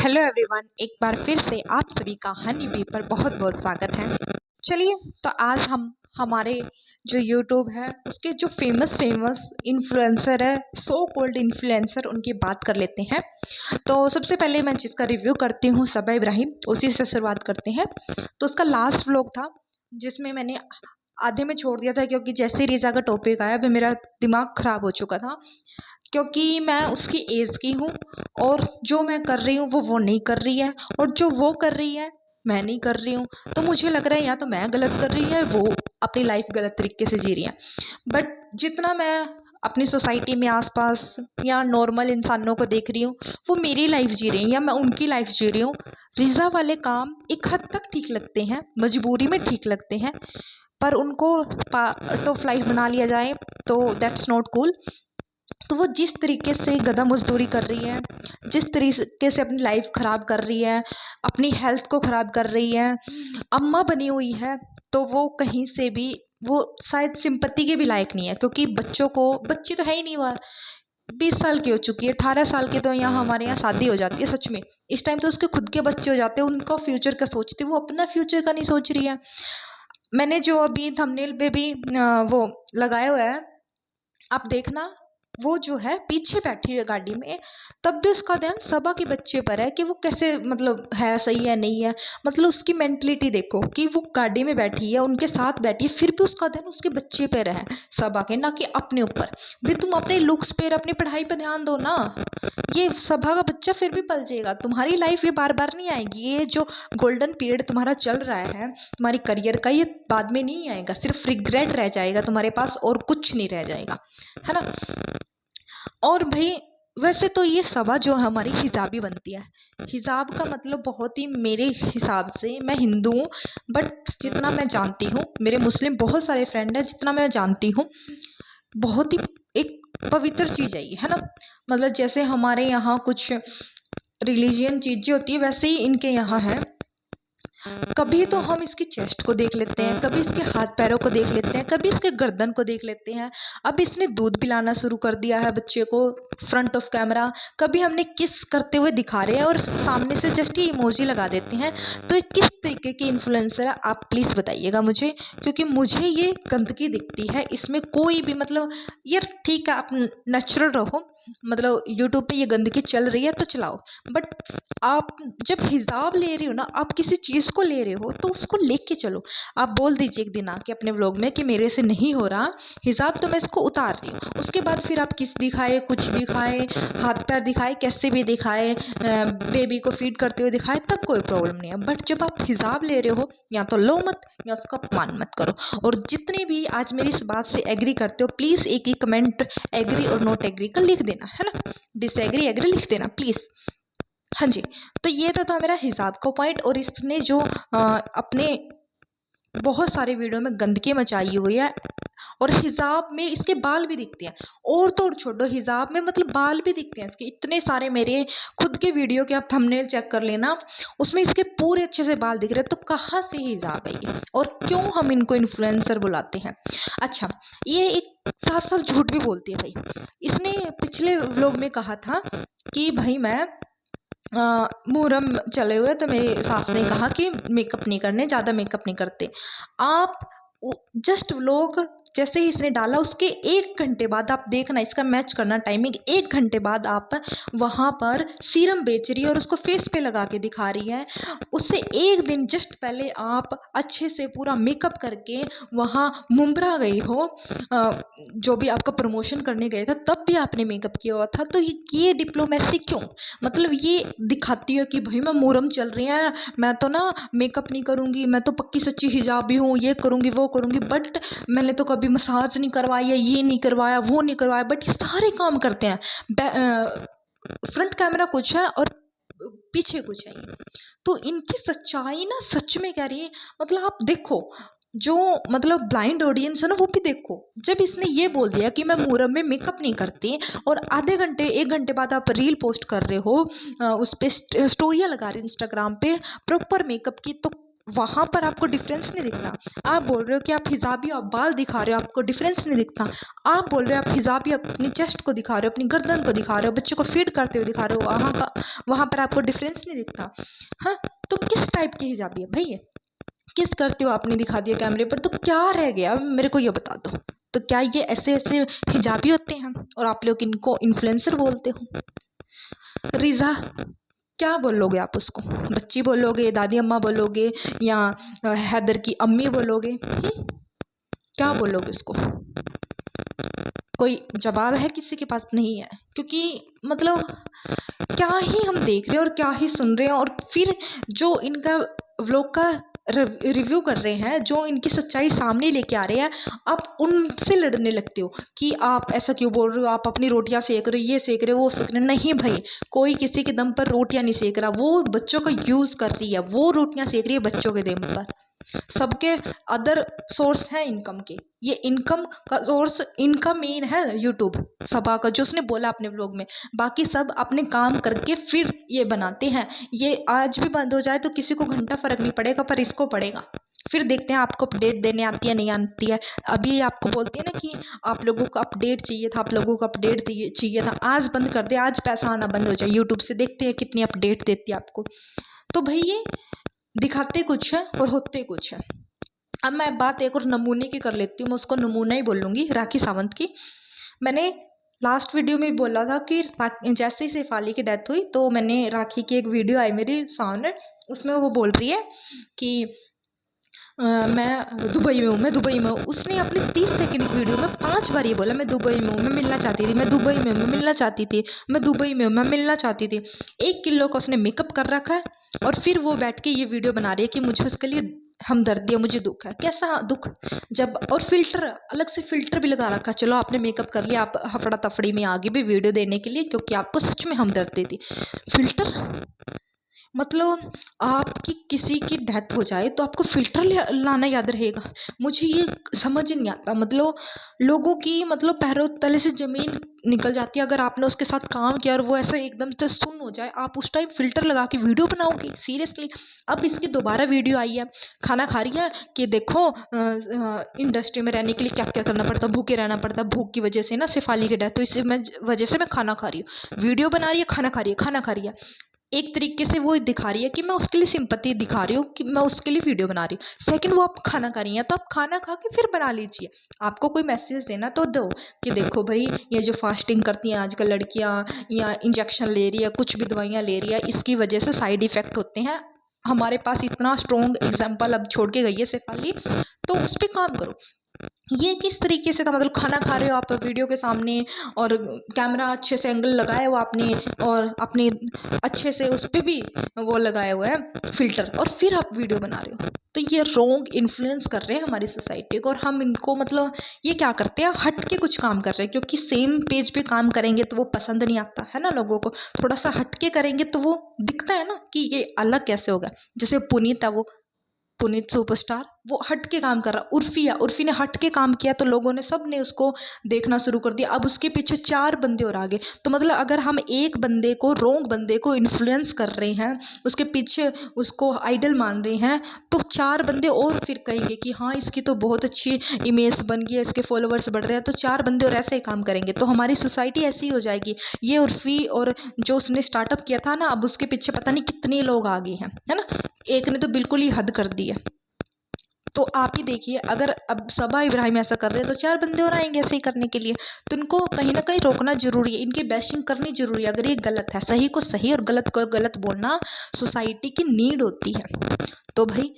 Hello everyone, एक बार फिर से आप सभी का हनी बी पर बहुत बहुत स्वागत है। चलिए, तो आज हम हमारे जो यूट्यूब है उसके जो फेमस इन्फ्लुएंसर है, सो कॉल्ड इन्फ्लुएंसर, उनकी बात कर लेते हैं। तो सबसे पहले मैं जिसका रिव्यू करती हूँ, सबा इब्राहिम, उसी से शुरुआत करते हैं। तो उसका लास्ट व्लॉग था जिसमें मैंने आधे में छोड़ दिया था, क्योंकि जैसे ही रीज़ा का टॉपिक आया अभी मेरा दिमाग ख़राब हो चुका था, क्योंकि मैं उसकी एज की हूँ और जो मैं कर रही हूँ वो नहीं कर रही है, और जो वो कर रही है मैं नहीं कर रही हूँ। तो मुझे लग रहा है या तो मैं गलत कर रही है, वो अपनी लाइफ गलत तरीके से जी रही है। बट जितना मैं अपनी सोसाइटी में आसपास या नॉर्मल इंसानों को देख रही हूँ, वो मेरी लाइफ जी रही हैं या मैं उनकी लाइफ जी रही हूँ। रिज़ा वाले काम एक हद तक ठीक लगते हैं, मजबूरी में ठीक लगते हैं, पर उनको पार्ट ऑफ लाइफ बना लिया जाए तो दैट्स नॉट कूल। तो वो जिस तरीके से गधा मजदूरी कर रही है, जिस तरीके से अपनी लाइफ ख़राब कर रही है, अपनी हेल्थ को ख़राब कर रही है, अम्मा बनी हुई है, तो वो कहीं से भी वो शायद सिंपत्ति के भी लायक नहीं है। क्योंकि बच्चों को, बच्ची तो है ही नहीं, वह 20 साल की हो चुकी है, 18 साल की, तो यहाँ हमारे यहाँ शादी हो जाती है। सच में इस टाइम तो उसके खुद के बच्चे हो जाते हैं, उनका फ्यूचर का सोचती, वो अपना फ्यूचर का नहीं सोच रही है। मैंने जो अभी थंबनेल पे भी वो लगाया हुआ है, आप देखना, वो जो है पीछे बैठी है गाड़ी में, तब भी उसका ध्यान सबा के बच्चे पर है कि वो कैसे, मतलब है सही है नहीं है। मतलब उसकी मेंटलिटी देखो कि वो गाड़ी में बैठी है, उनके साथ बैठी है, फिर भी उसका ध्यान उसके बच्चे पे है, सबा के, ना कि अपने ऊपर। भी तुम अपने लुक्स पे, अपनी पढ़ाई पे ध्यान दो ना। ये सबा का बच्चा फिर भी पल जाएगा, तुम्हारी लाइफ ये बार बार नहीं आएगी। ये जो गोल्डन पीरियड तुम्हारा चल रहा है तुम्हारी करियर का, ये बाद में नहीं आएगा, सिर्फ रिग्रेट रह जाएगा तुम्हारे पास और कुछ नहीं रह जाएगा, है ना। और भाई, वैसे तो ये सबा जो हमारी हिजाबी बनती है, हिजाब का मतलब बहुत ही, मेरे हिसाब से, मैं हिंदू हूँ बट जितना मैं जानती हूँ, मेरे मुस्लिम बहुत सारे फ्रेंड हैं, जितना मैं जानती हूँ बहुत ही एक पवित्र चीज़ है ये, है ना। मतलब जैसे हमारे यहाँ कुछ रिलीजियन चीज़ें होती है, वैसे ही इनके यहाँ है। कभी तो हम इसकी चेस्ट को देख लेते हैं, कभी इसके हाथ पैरों को देख लेते हैं, कभी इसके गर्दन को देख लेते हैं। अब इसने दूध पिलाना शुरू कर दिया है बच्चे को फ्रंट ऑफ कैमरा, कभी हमने किस करते हुए दिखा रहे हैं और सामने से जस्ट ही इमोजी लगा देते हैं। तो ये किस तरीके की इन्फ्लुएंसर है, आप प्लीज़ बताइएगा मुझे, क्योंकि मुझे ये गंदगी दिखती है इसमें। कोई भी, मतलब यार ठीक है, आप नेचुरल रहो, मतलब यूट्यूब पे ये गंदगी चल रही है तो चलाओ, बट आप जब हिजाब ले रहे हो ना, आप किसी चीज़ को ले रहे हो तो उसको लेके चलो। आप बोल दीजिए एक दिन आके अपने व्लॉग में कि मेरे से नहीं हो रहा हिजाब, तो मैं इसको उतार रही हूँ। उसके बाद फिर आप किस दिखाए, कुछ दिखाए, हाथ पैर दिखाए, कैसे भी दिखाए, बेबी को फीड करते हुए दिखाए, तब कोई प्रॉब्लम नहीं है। बट जब आप हिजाब ले रहे हो, या तो लो मत या उसका अपमान मत करो। और जितने भी आज मेरी इस बात से एग्री करते हो, प्लीज़ एक ही कमेंट एग्री और नॉट एग्री का लिख देना, है ना। डिसएग्री एग्री लिख देना प्लीज़। हाँ जी। तो ये तो था मेरा हिजाब का पॉइंट। और इसने जो अपने बहुत सारे वीडियो में गंदगी मचाई हुई है, और हिजाब में इसके बाल भी दिखते हैं। और तो और छोड़ो, हिजाब में मतलब बाल भी दिखते हैं इसके इतने सारे। मेरे खुद के वीडियो के आप थंबनेल चेक कर लेना, उसमें इसके पूरे अच्छे से बाल दिख रहे हैं। तो कहाँ से हिजाब है ये, और क्यों हम इनको इन्फ्लुएंसर बुलाते हैं। अच्छा, ये एक साफ साफ झूठ भी बोलती है भाई। इसने पिछले व्लॉग में कहा था कि भाई मैं मुहर्रम चले हुए तो मेरी सास ने कहा कि मेकअप नहीं करने, ज़्यादा मेकअप नहीं करते आप। जस्ट व्लॉग जैसे ही इसने डाला, उसके 1 घंटे बाद आप देखना, इसका मैच करना टाइमिंग, 1 घंटे बाद आप वहाँ पर सीरम बेच रही है और उसको फेस पे लगा के दिखा रही है। उससे एक दिन जस्ट पहले आप अच्छे से पूरा मेकअप करके वहाँ मुंब्रा गई हो, जो भी आपका प्रमोशन करने गए थे, तब भी आपने मेकअप किया हुआ था। तो ये डिप्लोमेसी क्यों, मतलब ये दिखाती है कि भाई मैं मुहर्रम चल रही है, मैं तो ना मेकअप नहीं करूँगी, मैं तो पक्की सच्ची हिजाबी हूँ, ये करूँगी वो करूँगी, बट मैंने तो कभी मसाज नहीं करवाई है, ये नहीं करवाया, वो नहीं करवाया, बट ये सारे काम करते हैं। फ्रंट कैमरा कुछ है और पीछे कुछ है ये। तो इनकी सच्चाई ना सच में कह रही है, मतलब आप देखो, जो मतलब ब्लाइंड ऑडियंस है ना, वो भी देखो। जब इसने ये बोल दिया कि मैं मुहर्रम में मेकअप नहीं करती, और आधे घंटे 1 घंटे बाद आप रील पोस्ट कर रहे हो, उस पर स्टोरियाँ लगा रहे इंस्टाग्राम पे प्रॉपर मेकअप की, तो वहाँ पर आपको डिफरेंस नहीं दिखता। आप बोल रहे हो कि आप हिजाबी आप बाल दिखा रहे हो, आपको डिफरेंस नहीं दिखता। आप बोल रहे हो आप हिजाबी अपनी चेस्ट को दिखा रहे हो, अपनी गर्दन को दिखा रहे हो, बच्चे को फीड करते हुए दिखा रहे हो, वहाँ पर आपको डिफरेंस नहीं दिखता। हाँ, तो किस टाइप की हिजाबी है भाई ये? किस करते हो आपने दिखा दिया कैमरे पर, तो क्या रह गया मेरे को ये बता दो। तो क्या ये ऐसे ऐसे हिजाबी होते हैं और आप लोग इनको इन्फ्लुएंसर बोलते हो? रिजा, क्या बोलोगे आप उसको? बच्ची बोलोगे, दादी अम्मा बोलोगे, या हैदर की अम्मी बोलोगे? क्या बोलोगे उसको? कोई जवाब है किसी के पास? नहीं है। क्योंकि मतलब क्या ही हम देख रहे हैं और क्या ही सुन रहे हैं, और फिर जो इनका व्लॉग का रिव्यू कर रहे हैं, जो इनकी सच्चाई सामने लेके आ रहे हैं, आप उनसे लड़ने लगते हो कि आप ऐसा क्यों बोल रहे हो, आप अपनी रोटियां सेक रहे हो, ये सेक रहे हो, वो सेक रहे हो। नहीं भाई, कोई किसी के दम पर रोटियां नहीं सेक रहा, वो बच्चों का यूज़ कर रही है, वो रोटियां सेक रही है बच्चों के दम पर। सबके अदर सोर्स हैं इनकम के, ये इनकम का सोर्स इनका मेन है यूट्यूब सबा का, जो उसने बोला अपने व्लॉग में। बाकी सब अपने काम करके फिर ये बनाते हैं। ये आज भी बंद हो जाए तो किसी को घंटा फर्क नहीं पड़ेगा, पर इसको पड़ेगा। फिर देखते हैं आपको अपडेट देने आती है नहीं आती है। अभी आपको बोलते हैं ना कि आप लोगों को अपडेट चाहिए था, आप लोगों को अपडेट चाहिए था, आज बंद कर दे, आज पैसा आना बंद हो जाए यूट्यूब से। देखते हैं कितनी अपडेट देती है आपको। तो भाई ये दिखाते कुछ है और होते कुछ है। अब मैं बात एक और नमूने की कर लेती हूँ, मैं उसको नमूना ही बोलूँगी, राखी सावंत की। मैंने लास्ट वीडियो में बोला था कि जैसे ही शेफाली की डेथ हुई तो मैंने राखी की एक वीडियो आई मेरे सामने, उसमें वो बोल रही है कि मैं दुबई में हूँ, मैं दुबई में हूँ। उसने अपने 30 सेकंड की वीडियो में 5 बार ये बोला, मैं दुबई में हूँ, मैं मिलना चाहती थी, मैं दुबई में हूँ, मैं मिलना चाहती थी, मैं दुबई में हूँ, मैं मिलना चाहती थी। 1 किलो का उसने मेकअप कर रखा है और फिर वो बैठ के ये वीडियो बना रही है कि मुझे उसके लिए हमदर्दी है, मुझे दुख है। कैसा दुख? जब और फिल्टर, अलग से फिल्टर भी लगा रखा। चलो आपने मेकअप कर लिया, आप हफड़ा तफड़ी में आगे भी वीडियो देने के लिए, क्योंकि आपको सच में हमदर्दी थी। फिल्टर मतलब आपकी किसी की डेथ हो जाए तो आपको फ़िल्टर लाना याद रहेगा। मुझे ये समझ नहीं आता। मतलब लोगों की मतलब पैरों तले से ज़मीन निकल जाती है अगर आपने उसके साथ काम किया और वो ऐसा एकदम से सुन्न हो जाए, आप उस टाइम फ़िल्टर लगा के वीडियो बनाओगे? सीरियसली? अब इसकी दोबारा वीडियो आई है, खाना खा रही है कि देखो इंडस्ट्री में रहने के लिए क्या-क्या करना पड़ता है, भूखे रहना पड़ता है, भूख की वजह से ना शेफाली की डेथ हुई, इसी वजह से मैं खाना खा रही हूँ। वीडियो बना रही है, खाना खा रही है, खाना खा रही है। एक तरीके से वो दिखा रही है कि मैं उसके लिए सिंपैथी दिखा रही हूँ, कि मैं उसके लिए वीडियो बना रही हूँ। सेकंड, वो आप खाना खा रही हैं तो आप खाना खा के फिर बना लीजिए। आपको कोई मैसेज देना तो दो कि देखो भाई, ये जो फास्टिंग करती हैं आजकल लड़कियाँ, या इंजेक्शन ले रही है, कुछ भी दवाइयाँ ले रही है, इसकी वजह से साइड इफ़ेक्ट होते हैं। हमारे पास इतना स्ट्रॉन्ग एग्जाम्पल अब छोड़ के गई है शेफाली, तो उस पर काम करो। ये किस तरीके से था? मतलब खाना खा रहे हो आप वीडियो के सामने और कैमरा अच्छे से एंगल लगाया हुआ आपने, और अपने अच्छे से उस पे भी वो लगाया हुआ है फ़िल्टर, और फिर आप वीडियो बना रहे हो। तो ये रॉन्ग इन्फ्लुएंस कर रहे हैं हमारी सोसाइटी को, और हम इनको मतलब ये क्या करते हैं, हट के कुछ काम कर रहे हैं। क्योंकि सेम पेज पे काम करेंगे तो वो पसंद नहीं आता है ना लोगों को। थोड़ा सा हट के करेंगे तो वो दिखता है ना कि ये अलग कैसे होगा। जैसे पुनीत है, वो पुनीत सुपरस्टार, वो हट के काम कर रहा। उर्फी ने हट के काम किया तो लोगों ने, सब ने उसको देखना शुरू कर दिया। अब उसके पीछे 4 बंदे और आगे। तो मतलब अगर हम एक बंदे को, रॉन्ग बंदे को इन्फ्लुएंस कर रहे हैं, उसके पीछे उसको आइडल मान रहे हैं, तो 4 बंदे और फिर कहेंगे कि हाँ इसकी तो बहुत अच्छी इमेज बन गई है, इसके फॉलोअर्स बढ़ रहे हैं, तो 4 बंदे और ऐसे ही काम करेंगे। तो हमारी सोसाइटी ऐसी हो जाएगी। ये उर्फी और जो उसने स्टार्टअप किया था ना, अब उसके पीछे पता नहीं कितने लोग आगे हैं, है ना। एक ने तो बिल्कुल ही हद कर दी है। तो आप ही देखिए, अगर अब सबा इब्राहिम ऐसा कर रहे हैं तो 4 बंदे और आएंगे ऐसे ही करने के लिए। तो इनको कहीं ना कहीं रोकना जरूरी है, इनकी बैशिंग करनी जरूरी है। अगर ये गलत है, सही को सही और गलत को गलत बोलना सोसाइटी की नीड होती है। तो भाई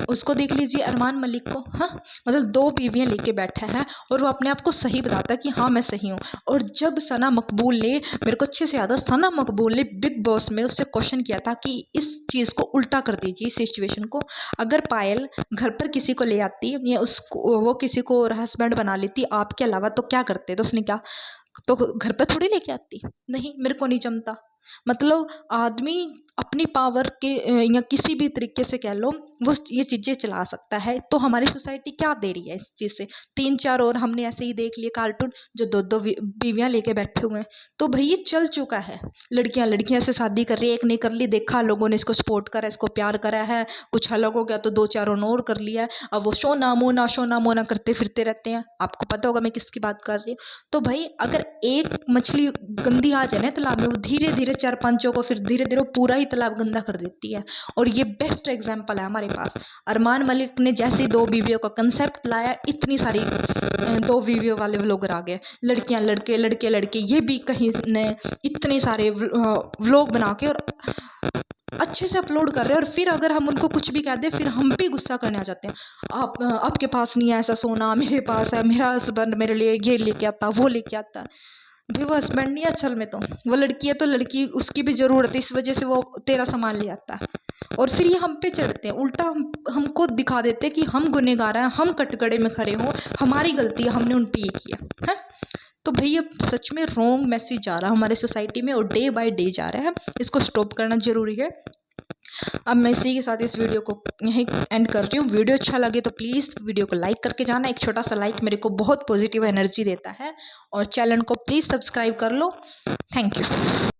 उसको देख लीजिए, अरमान मलिक को। हाँ, मतलब 2 बीवियाँ लेके बैठा है और वो अपने आप को सही बताता है कि हाँ मैं सही हूँ। और जब सना मकबूल ने, मेरे को अच्छे से याद है, सना मकबूल ने बिग बॉस में उससे क्वेश्चन किया था कि इस चीज़ को उल्टा कर दीजिए, इस सिचुएशन को। अगर पायल घर पर किसी को ले आती या उसको, वो किसी को हस्बैंड बना लेती आपके अलावा, तो क्या करते? तो उसने क्या, तो घर पर थोड़ी लेके आती? नहीं, मेरे को नहीं जमता। मतलब आदमी अपनी पावर के या किसी भी तरीके से कह लो, वो ये चीज़ें चला सकता है। तो हमारी सोसाइटी क्या दे रही है इस चीज़ से? 3-4 और हमने ऐसे ही देख लिए कार्टून जो 2-2 बीवियाँ लेके बैठे हुए हैं। तो भाई ये चल चुका है, लड़कियां लड़कियां से शादी कर रही है, एक नहीं कर ली, देखा लोगों ने इसको सपोर्ट करा, इसको प्यार करा है, कुछ अलग हो गया तो 2-4 और कर लिया है। अब वो सोना मोना करते फिरते रहते हैं। आपको पता होगा मैं किसकी बात कर रही हूँ। तो भाई अगर एक मछली गंदी आ जाए ना तालाब में, वो धीरे धीरे 4-5 को फिर धीरे धीरे पूरा ही तालाब गंदा कर देती है। और ये बेस्ट एग्जाम्पल है हमारे पास। अरमान मलिक ने जैसे 2 बीवियों का कंसेप्ट लाया, इतनी सारी 2 बीवियों वाले व्लॉगर आ गए। लड़कियां लड़के, लड़के लड़के, ये भी कहीं ने इतने सारे व्लॉग बना के और अच्छे से अपलोड कर रहे हैं। और फिर अगर हम उनको कुछ भी कह दें, फिर हम भी गुस्सा करने आ जाते हैं। आप आपके पास नहीं है ऐसा सोना, मेरे पास है, मेरा हस्बैंड मेरे लिए ये लेके आता, वो लेके आता। भाई वो हस्बैंड नहीं है असल में, तो वो लड़की है, तो लड़की उसकी भी ज़रूरत है, इस वजह से वो तेरा सामान ले आता है। और फिर ये हम पे चढ़ते हैं, उल्टा हमको दिखा देते हैं कि हम गुनहगार हैं, हम कटघरे में खड़े हों, हमारी गलती है, हमने उन पे ये किया है। तो भाई अब सच में रॉन्ग मैसेज जा रहा है हमारे सोसाइटी में, और डे बाय डे जा रहा है। इसको स्टॉप करना ज़रूरी है। अब मैं इसी के साथ इस वीडियो को यहीं एंड कर रही हूँ। वीडियो अच्छा लगे तो प्लीज़ वीडियो को लाइक करके जाना। एक छोटा सा लाइक मेरे को बहुत पॉजिटिव एनर्जी देता है। और चैनल को प्लीज़ सब्सक्राइब कर लो। Thank you.